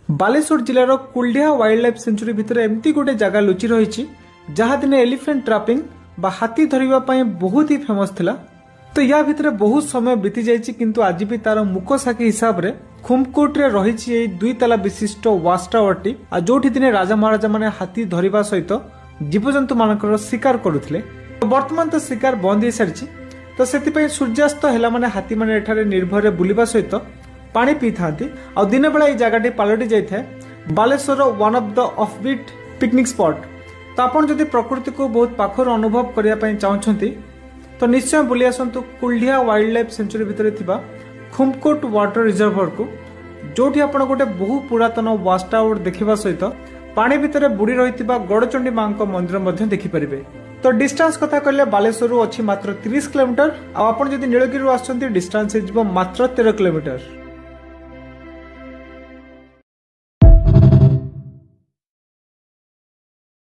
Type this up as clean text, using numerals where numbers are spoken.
Baleshwar जिलार Kuldiha wild life sanctuary भितर एमती गोटे जगह लुचि रही जहाँ दिने एलिफेंट ट्रापिंग बा हाथी धरिबा पई बहुत ही फेमस थिला। तो या भितर बहुत समय बीती जाइछि किंतु आज भी तार मुकसाखी हिसाब रे खुमकोट रे रहिछि एई 2 तला विशिष्ट वाच टावरटी आ जोठी दिने राजा महाराजा माने हाथी धरिबा सहित जीवजंतु मानकर शिकार करुथिले। वर्तमान तो शिकार बंद हो सारी तो से सूर्यास्त है माने हाथी माने एठारे निर्भर बुलिबा सहित पानी पी था आ दिन बेला जगह पलटि जाए Baleshwar one of the offbeat picnic spot. तो आपन जदि प्रकृति को बहुत पाखर अनुभव करने चाहते तो निश्चय बुली आसतु कुलडिहा वाइल्ड लाइफ सेंचुरी भितर थिबा खुमकोट वाटर रिजर्वर को जोठी आपन गोटे बहु पुरातन वाच टावर देखिबा सहित पानी भितर बुड़ी रहितिबा गड़चंडी मां को मंदिर मध्य देखि परिबे। तो डिस्टेंस कथा कहले बालेश्वर अच्छी मात्र 30 किलोमीटर। आप जदि नीलगिरी आसछन्ती डिस्टेंस मात्र 13 किलोमीटर।